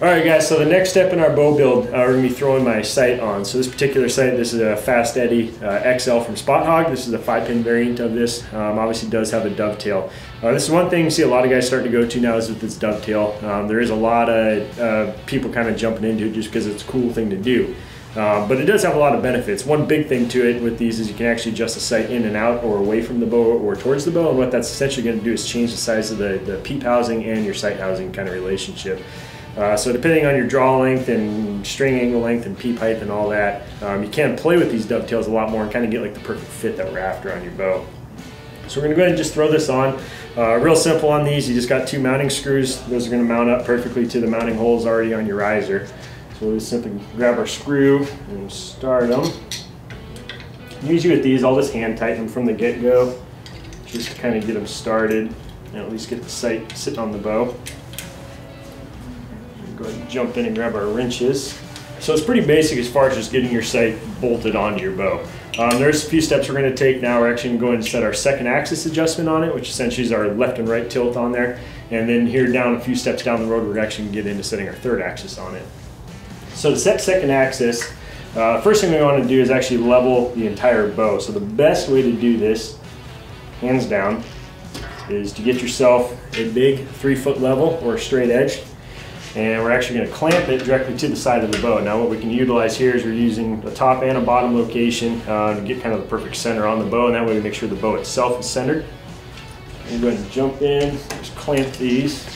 Alright guys, so the next step in our bow build, we're going to be throwing my sight on. So this particular sight, this is a Fast Eddy XL from Spot Hogg. This is a 5-pin variant of this. Obviously does have a dovetail. This is one thing you see a lot of guys starting to go to now is with this dovetail. There is a lot of people kind of jumping into it just because it's a cool thing to do. But it does have a lot of benefits. One big thing to it with these is you can actually adjust the sight in and out or away from the bow or towards the bow, and what that's essentially going to do is change the size of the peep housing and your sight housing kind of relationship. So depending on your draw length and string angle length and peep height and all that, you can play with these dovetails a lot more and kind of get like the perfect fit that we're after on your bow. So we're going to go ahead and just throw this on. Real simple on these, you just got 2 mounting screws. Those are going to mount up perfectly to the mounting holes already on your riser. So we'll just simply grab our screw and start them. Usually with these, I'll just hand tighten them from the get-go just to kind of get them started and at least get the sight sitting on the bow. Go ahead and jump in and grab our wrenches. So it's pretty basic as far as just getting your sight bolted onto your bow. There's a few steps we're going to take now. We're actually going to go ahead and set our second axis adjustment on it, which essentially is our left and right tilt on there. And then here down a few steps down the road, we're actually going to get into setting our third axis on it. So to set second axis, first thing we want to do is actually level the entire bow. So the best way to do this, hands down, is to get yourself a big 3-foot level or a straight edge. And we're actually going to clamp it directly to the side of the bow. Now what we can utilize here is we're using a top and a bottom location to get kind of the perfect center on the bow, and that way we make sure the bow itself is centered. And go ahead and jump in, just clamp these.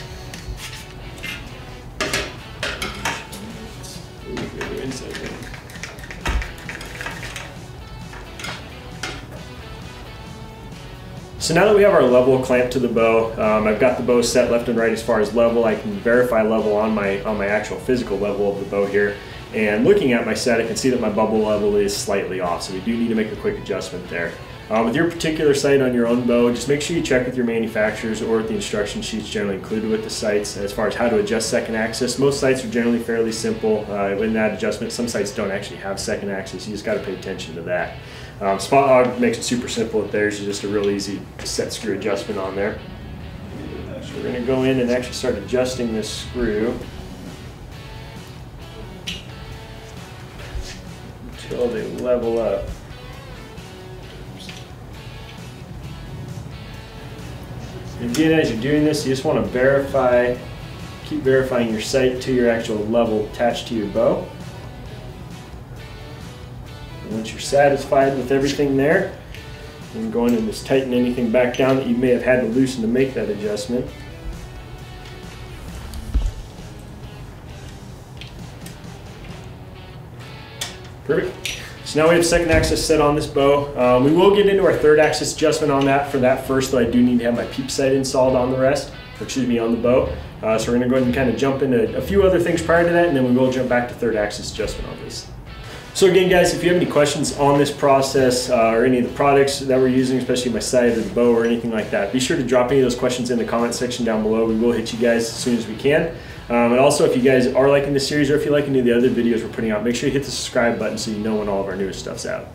So now that we have our level clamped to the bow, I've got the bow set left and right as far as level. I can verify level on my actual physical level of the bow here. And looking at my set, I can see that my bubble level is slightly off, so we do need to make a quick adjustment there. With your particular sight on your own bow, just make sure you check with your manufacturers or with the instruction sheets generally included with the sights as far as how to adjust second axis. Most sights are generally fairly simple in that adjustment. Some sights don't actually have second axis. You just got to pay attention to that. Spot Hogg makes it super simple with theirs. It's just a real easy set screw adjustment on there. So we're going to go in and actually start adjusting this screw until they level up. And again, as you're doing this, you just want to verify, keep verifying your sight to your actual level attached to your bow. Once you're satisfied with everything there, you can go in and just tighten anything back down that you may have had to loosen to make that adjustment. Perfect. So now we have second axis set on this bow. We will get into our third axis adjustment on that. For that first, though, I do need to have my peep sight installed on the rest, or excuse me, on the bow. So we're going to go ahead and kind of jump into a few other things prior to that, and then we will jump back to third axis adjustment on this. So again, guys, if you have any questions on this process or any of the products that we're using, especially my sight or the bow or anything like that, be sure to drop any of those questions in the comment section down below. We will hit you guys as soon as we can. And also, if you guys are liking this series or if you like any of the other videos we're putting out, make sure you hit the subscribe button so you know when all of our newest stuff's out.